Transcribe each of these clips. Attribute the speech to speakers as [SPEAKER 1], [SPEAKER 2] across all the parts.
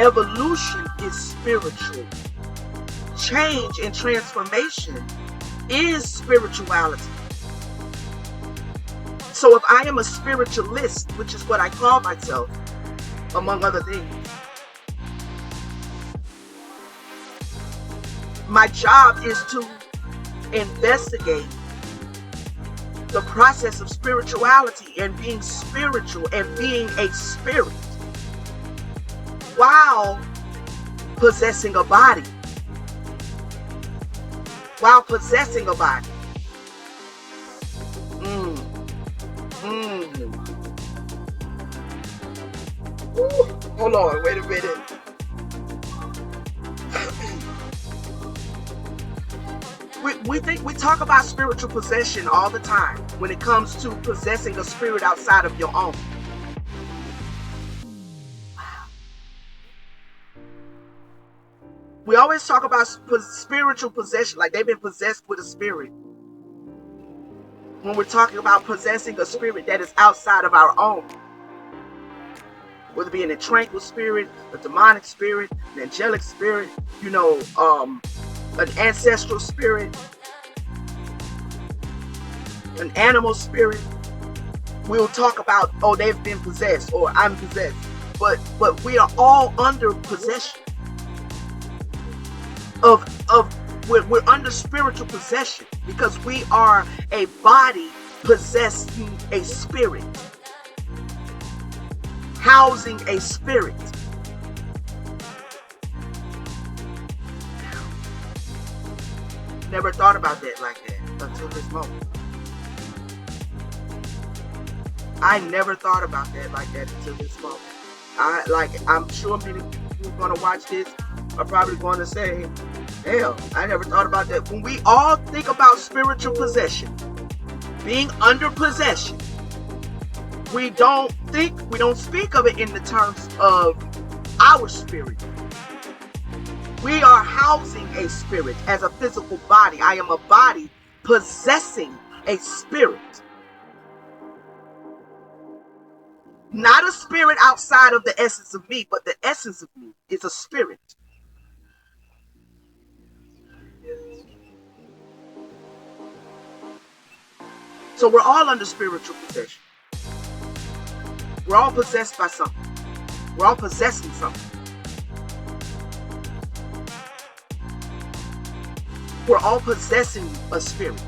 [SPEAKER 1] Evolution is spiritual. Change and transformation is spirituality. So if I am a spiritualist, which is what I call myself, among other things, my job is to investigate the process of spirituality and being spiritual and being a spirit while possessing a body. While possessing a body. Ooh, hold on, wait a minute. We talk about spiritual possession all the time when it comes to possessing a spirit outside of your own. We always talk about spiritual possession, like they've been possessed with a spirit. When we're talking about possessing a spirit that is outside of our own, whether it be a tranquil spirit, a demonic spirit, an angelic spirit, an ancestral spirit, an animal spirit. We'll talk about, oh, they've been possessed, or I'm possessed. But we are all under possession we're under spiritual possession, because we are a body possessing a spirit, housing a spirit. Never thought about that like that until this moment. I never thought about that like that until this moment. I'm sure many people who are going to watch this are probably going to say, hell, I never thought about that. When we all think about spiritual possession, being under possession, we don't speak of it in the terms of our spirit. We are housing a spirit as a physical body. I am a body possessing a spirit. Not a spirit outside of the essence of me, but the essence of me is a spirit. So we're all under spiritual possession. We're all possessed by something. We're all possessing something. We're all possessing a spirit.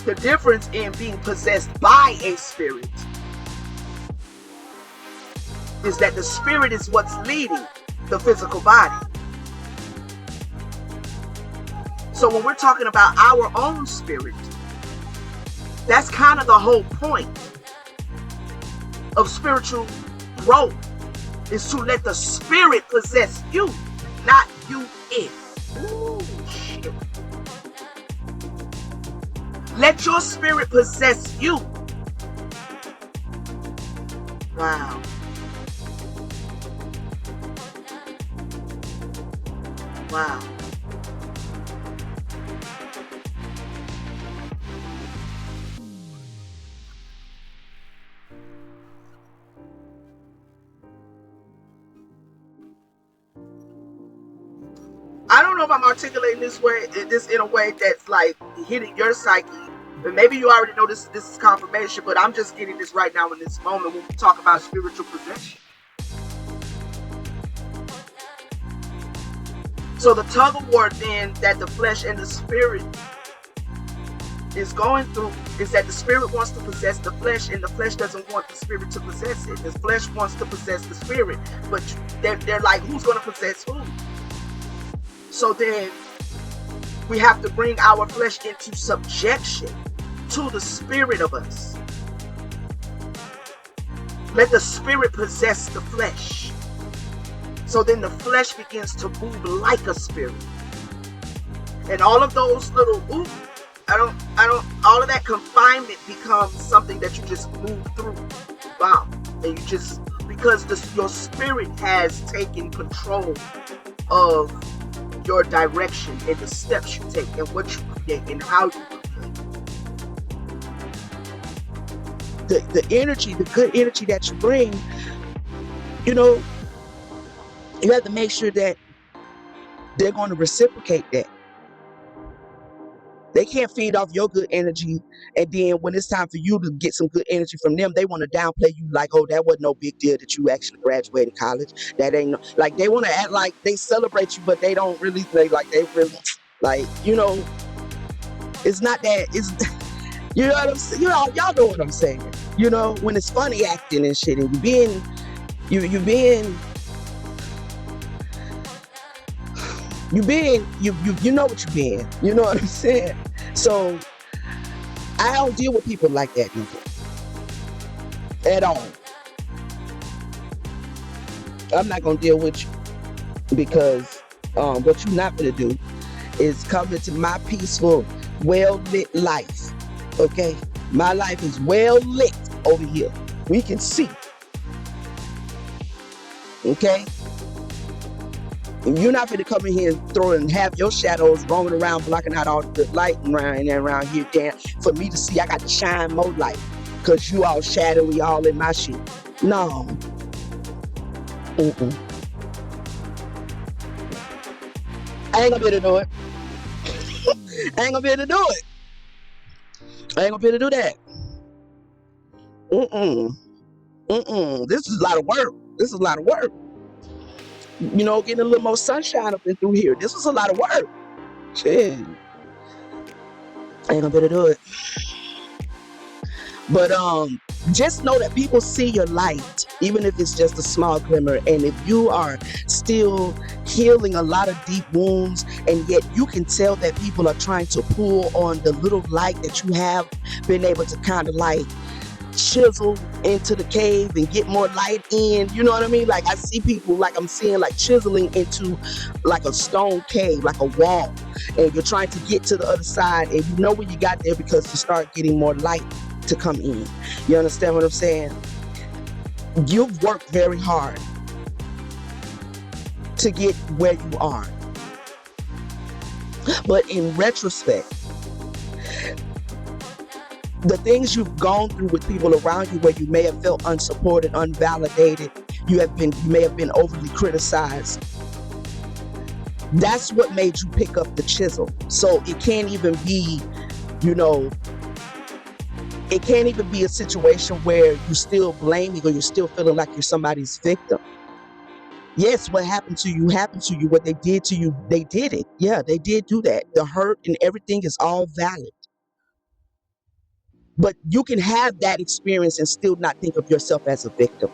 [SPEAKER 1] The difference in being possessed by a spirit is that the spirit is what's leading the physical body. So when we're talking about our own spirit, that's kind of the whole point of spiritual growth, is to let the spirit possess you, not you it. Ooh, shit. Let your spirit possess you. Wow. Wow. I don't know if I'm articulating this in a way that's like hitting your psyche. And maybe you already know this is confirmation, but I'm just getting this right now in this moment when we talk about spiritual possession. So the tug of war then that the flesh and the spirit is going through is that the spirit wants to possess the flesh, and the flesh doesn't want the spirit to possess it. The flesh wants to possess the spirit, but they're like, who's going to possess who? So then we have to bring our flesh into subjection to the spirit of us. Let the spirit possess the flesh. So then the flesh begins to move like a spirit. And all of those little, all of that confinement becomes something that you just move through. Wow. And you just, because your spirit has taken control of your direction and the steps you take and what you create and how you create. the energy, the good energy that you bring, you know, you have to make sure that they're going to reciprocate that. They can't feed off your good energy, and then when it's time for you to get some good energy from them, they want to downplay you like, oh, that wasn't no big deal that you actually graduated college. That ain't no, like they want to act like they celebrate you, but they don't really. They really like, you know, it's not that. It's you know what I'm saying. Y'all know what I'm saying. You know, when it's funny acting and shit, and you being you know what you're being. You know what I'm saying? So I don't deal with people like that at all. I'm not gonna deal with you because what you're not gonna do is come into my peaceful, well-lit life. Okay? My life is well lit over here. We can see. Okay? And you're not going to come in here and throw and have your shadows roaming around, blocking out all the light around here. Damn, for me to see, I got to shine more light because you all shadowy, all in my shit. No. Mm-mm. I ain't going to be able to do it. I ain't going to be able to do it. I ain't going to be able to do that. This is a lot of work. This is a lot of work. You know, getting a little more sunshine up and through here. This was a lot of work. Shit. I ain't gonna be able to do it. But just know that people see your light, even if it's just a small glimmer. And if you are still healing a lot of deep wounds, and yet you can tell that people are trying to pull on the little light that you have been able to kind of like chisel into the cave and get more light in, you know what I mean? Like I see people, like I'm seeing like chiseling into like a stone cave, like a wall, and you're trying to get to the other side, and you know when you got there because you start getting more light to come in. You understand what I'm saying? You've worked very hard to get where you are, but in retrospect, the things you've gone through with people around you where you may have felt unsupported, unvalidated, you may have been overly criticized. That's what made you pick up the chisel. So it can't even be, you know, it can't even be a situation where you're still blaming or you're still feeling like you're somebody's victim. Yes, what happened to you happened to you. What they did to you, they did it. Yeah, they did do that. The hurt and everything is all valid. But you can have that experience and still not think of yourself as a victim.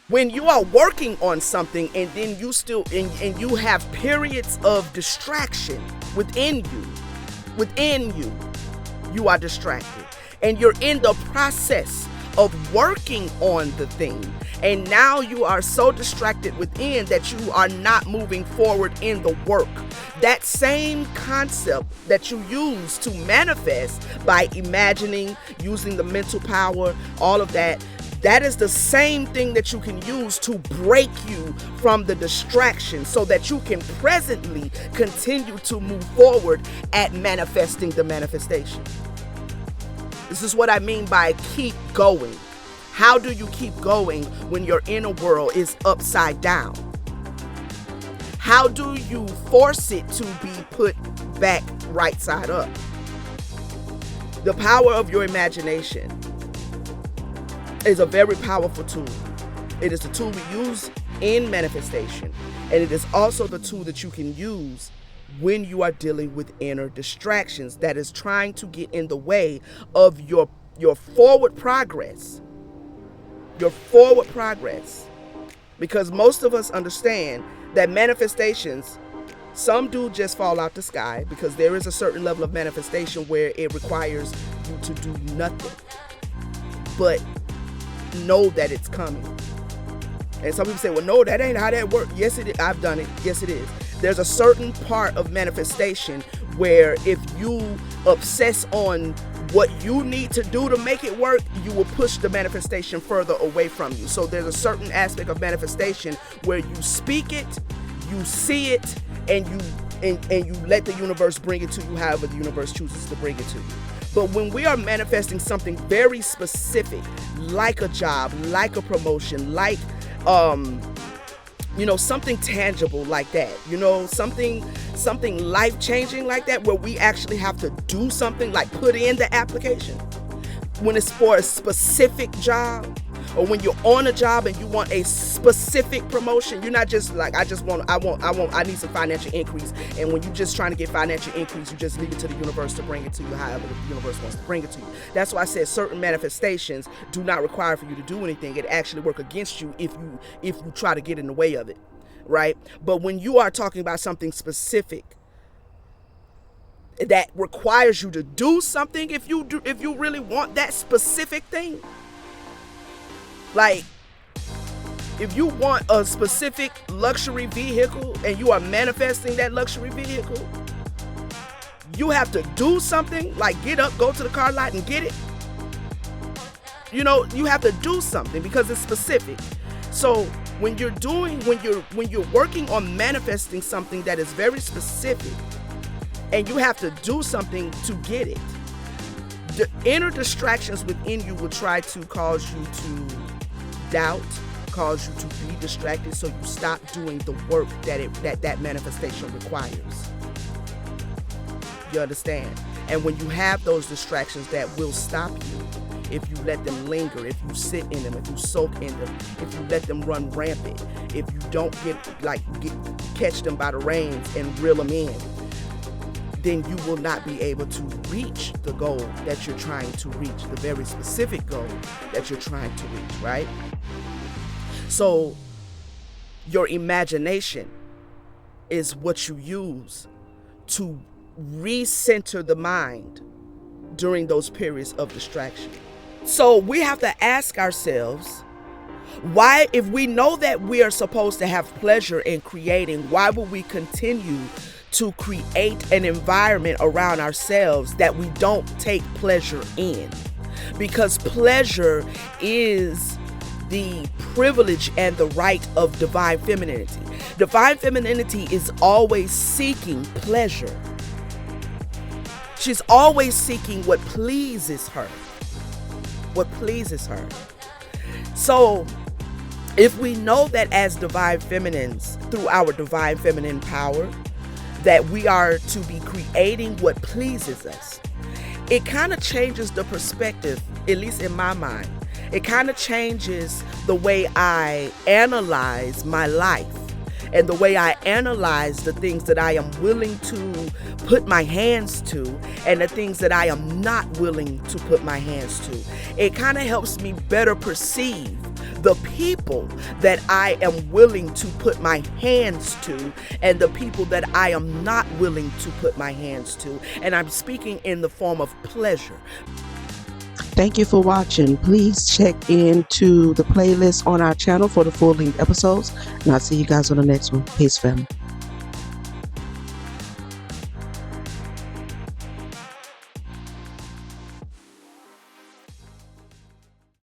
[SPEAKER 1] When you are working on something and then you still, and you have periods of distraction within you are distracted. And you're in the process of working on the thing. And now you are so distracted within that you are not moving forward in the work. That same concept that you use to manifest by imagining, using the mental power, all of that, that is the same thing that you can use to break you from the distraction so that you can presently continue to move forward at manifesting the manifestation. This is what I mean by keep going. How do you keep going when your inner world is upside down? How do you force it to be put back right side up? The power of your imagination is a very powerful tool. It is the tool we use in manifestation, and it is also the tool that you can use when you are dealing with inner distractions that is trying to get in the way of your forward progress. Your forward progress. Because most of us understand that manifestations, some do just fall out the sky, because there is a certain level of manifestation where it requires you to do nothing but know that it's coming. And some people say, well, no, that ain't how that works. Yes, it is. I've done it. Yes, it is. There's a certain part of manifestation where if you obsess on what you need to do to make it work, you will push the manifestation further away from you. So there's a certain aspect of manifestation where you speak it, you see it, and you let the universe bring it to you however the universe chooses to bring it to you. But when we are manifesting something very specific, like a job, like a promotion, like something tangible like that, something life-changing like that, where we actually have to do something, like put in the application, when it's for a specific job, or when you're on a job and you want a specific promotion. You're not just like, I need some financial increase. And when you're just trying to get financial increase, you just leave it to the universe to bring it to you however the universe wants to bring it to you. That's why I said certain manifestations do not require for you to do anything. It actually work against you if you try to get in the way of it, right? But when you are talking about something specific that requires you to do something, if you really want that specific thing, like if you want a specific luxury vehicle and you are manifesting that luxury vehicle, you have to do something, like get up, go to the car lot and get it. You have to do something because it's specific. So when you're working on manifesting something that is very specific, and you have to do something to get it, the inner distractions within you will try to cause you to doubt, cause you to be distracted, so you stop doing the work that manifestation requires. You understand? And when you have those distractions that will stop you, if you let them linger, if you sit in them, if you soak in them, if you let them run rampant, if you don't catch them by the reins and reel them in, then you will not be able to reach the goal that you're trying to reach, the very specific goal that you're trying to reach, right? So your imagination is what you use to recenter the mind during those periods of distraction. So we have to ask ourselves, why, if we know that we are supposed to have pleasure in creating, why would we continue to create an environment around ourselves that we don't take pleasure in? Because pleasure is the privilege and the right of divine femininity. Divine femininity is always seeking pleasure. She's always seeking what pleases her. What pleases her. So if we know that as divine feminines, through our divine feminine power, that we are to be creating what pleases us, it kind of changes the perspective, at least in my mind. It kind of changes the way I analyze my life and the way I analyze the things that I am willing to put my hands to and the things that I am not willing to put my hands to. It kind of helps me better perceive the people that I am willing to put my hands to and the people that I am not willing to put my hands to. And I'm speaking in the form of pleasure.
[SPEAKER 2] Thank you for watching. Please check into the playlist on our channel for the full-length episodes. And I'll see you guys on the next one. Peace, family.